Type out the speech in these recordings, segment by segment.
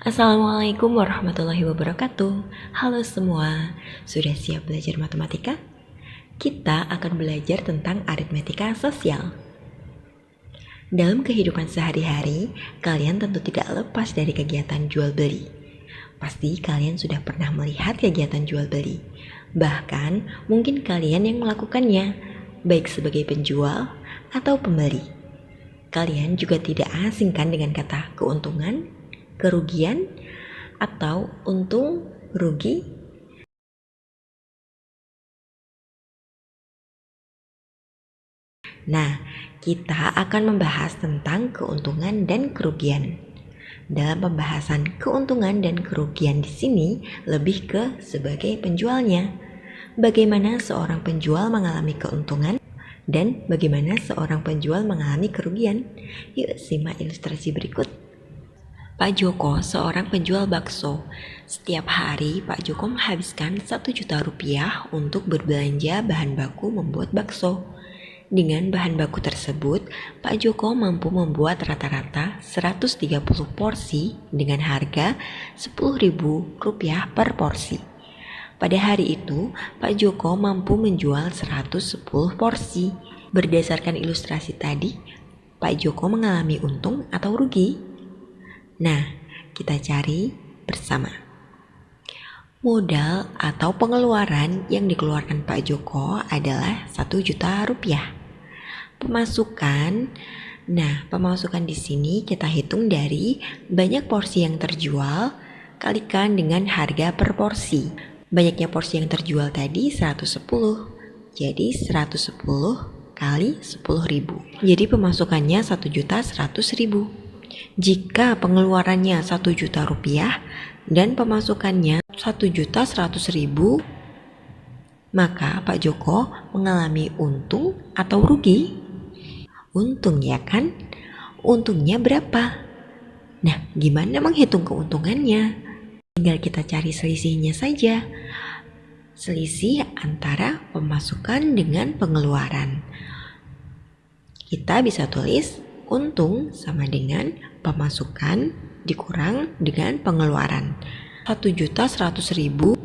Assalamualaikum warahmatullahi wabarakatuh. Halo semua, sudah siap belajar matematika? Kita akan belajar tentang aritmetika sosial. Dalam kehidupan sehari-hari, kalian tentu tidak lepas dari kegiatan jual beli. Pasti kalian sudah pernah melihat kegiatan jual beli. Bahkan mungkin kalian yang melakukannya, baik sebagai penjual atau pembeli. Kalian juga tidak asing kan dengan kata keuntungan, kerugian, atau untung rugi? Nah, kita akan membahas tentang keuntungan dan kerugian. Dalam pembahasan keuntungan dan kerugian di sini lebih ke sebagai penjualnya. Bagaimana seorang penjual mengalami keuntungan dan bagaimana seorang penjual mengalami kerugian? Yuk simak ilustrasi berikut. Pak Joko seorang penjual bakso. Setiap hari Pak Joko menghabiskan 1 juta rupiah untuk berbelanja bahan baku membuat bakso. Dengan bahan baku tersebut, Pak Joko mampu membuat rata-rata 130 porsi dengan harga Rp10.000 per porsi. Pada hari itu, Pak Joko mampu menjual 110 porsi. Berdasarkan ilustrasi tadi, Pak Joko mengalami untung atau rugi? Nah, kita cari bersama. Modal atau pengeluaran yang dikeluarkan Pak Joko adalah 1 juta rupiah. Pemasukan, pemasukan di sini kita hitung dari banyak porsi yang terjual kalikan dengan harga per porsi. Banyaknya porsi yang terjual tadi 110. Jadi 110 kali 10.000. Jadi pemasukannya 1.100.000. Jika pengeluarannya 1 juta rupiah dan pemasukannya 1.100.000, maka Pak Joko mengalami untung atau rugi? Untung ya kan? Untungnya berapa? Nah, gimana menghitung keuntungannya? Tinggal kita cari selisihnya saja. Selisih antara pemasukan dengan pengeluaran. Kita bisa tulis untung sama dengan pemasukan dikurang dengan pengeluaran. 1.100.000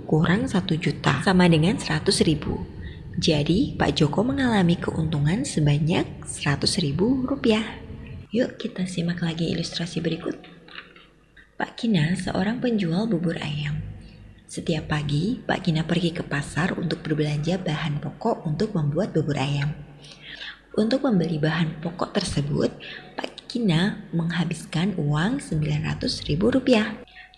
kurang 1 juta sama dengan 100.000. Jadi Pak Joko mengalami keuntungan sebanyak 100.000 rupiah. Yuk kita simak lagi ilustrasi berikut. Pak Kina seorang penjual bubur ayam. Setiap pagi Pak Kina pergi ke pasar untuk berbelanja bahan pokok untuk membuat bubur ayam. Untuk membeli bahan pokok tersebut, Pak Kina menghabiskan uang Rp900.000.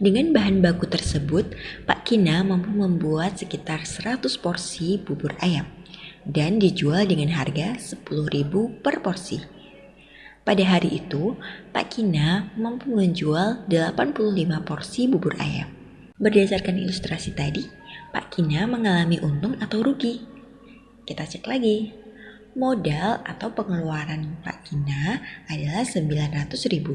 Dengan bahan baku tersebut, Pak Kina mampu membuat sekitar 100 porsi bubur ayam dan dijual dengan harga Rp10.000 per porsi. Pada hari itu, Pak Kina mampu menjual 85 porsi bubur ayam. Berdasarkan ilustrasi tadi, Pak Kina mengalami untung atau rugi? Kita cek lagi. Modal atau pengeluaran Pak Kina adalah Rp900.000.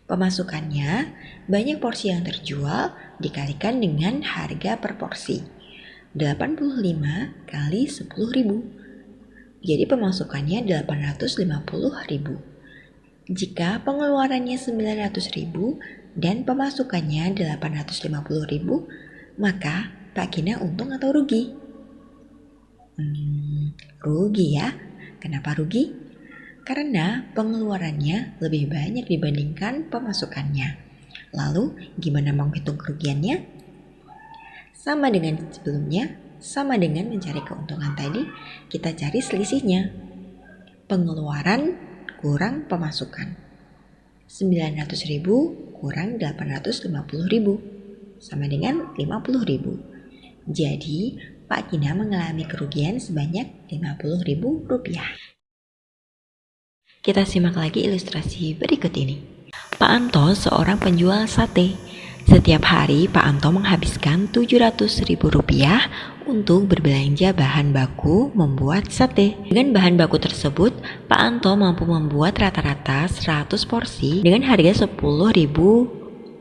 Pemasukannya, banyak porsi yang terjual dikalikan dengan harga per porsi. 85 kali 10.000. Jadi pemasukannya 850.000. Jika pengeluarannya 900.000 dan pemasukannya 850.000, maka Pak Kina untung atau rugi? Rugi ya. Kenapa rugi? Karena pengeluarannya lebih banyak dibandingkan pemasukannya. Lalu gimana menghitung kerugiannya? Sama dengan sebelumnya, sama dengan mencari keuntungan tadi, kita cari selisihnya. Pengeluaran kurang pemasukan. 900.000 kurang 850.000 sama dengan 50.000. Jadi Pak Kina mengalami kerugian sebanyak Rp50.000. Kita simak lagi ilustrasi berikut ini. Pak Anto seorang penjual sate. Setiap hari Pak Anto menghabiskan Rp700.000 untuk berbelanja bahan baku membuat sate. Dengan bahan baku tersebut, Pak Anto mampu membuat rata-rata 100 porsi dengan harga Rp10.000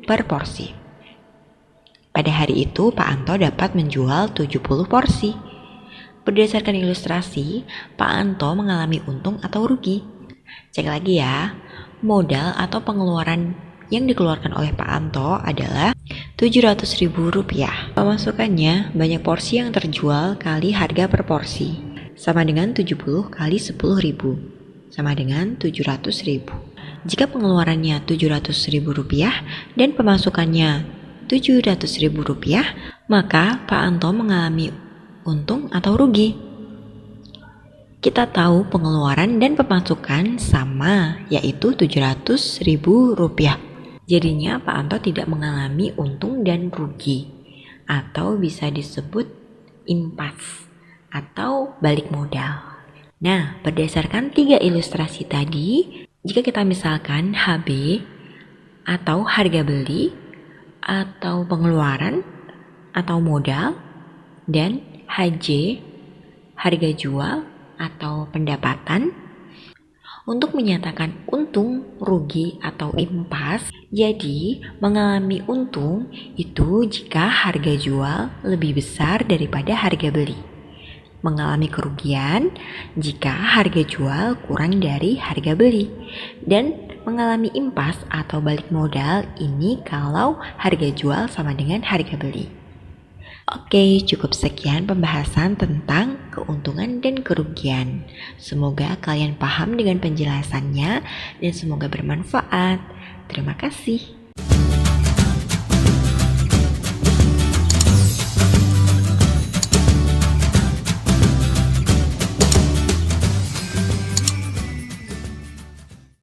per porsi. Pada hari itu, Pak Anto dapat menjual 70 porsi. Berdasarkan ilustrasi, Pak Anto mengalami untung atau rugi? Cek lagi ya. Modal atau pengeluaran yang dikeluarkan oleh Pak Anto adalah Rp700.000. Pemasukannya banyak porsi yang terjual kali harga per porsi, sama dengan 70 kali 10.000, sama dengan 700.000. Jika pengeluarannya Rp700.000 dan pemasukannya Rp700.000, maka Pak Anto mengalami untung atau rugi. Kita tahu pengeluaran dan pemasukan sama, yaitu Rp700.000. Jadinya Pak Anto tidak mengalami untung dan rugi, atau bisa disebut impas atau balik modal. Nah, berdasarkan 3 ilustrasi tadi, jika kita misalkan HB atau harga beli, atau pengeluaran, atau modal, dan HJ, harga jual, atau pendapatan, untuk menyatakan untung, rugi, atau impas. Jadi, mengalami untung itu jika harga jual lebih besar daripada harga beli. Mengalami kerugian jika harga jual kurang dari harga beli. Dan mengalami impas atau balik modal ini kalau harga jual sama dengan harga beli. Oke, cukup sekian pembahasan tentang keuntungan dan kerugian. Semoga kalian paham dengan penjelasannya dan semoga bermanfaat. Terima kasih.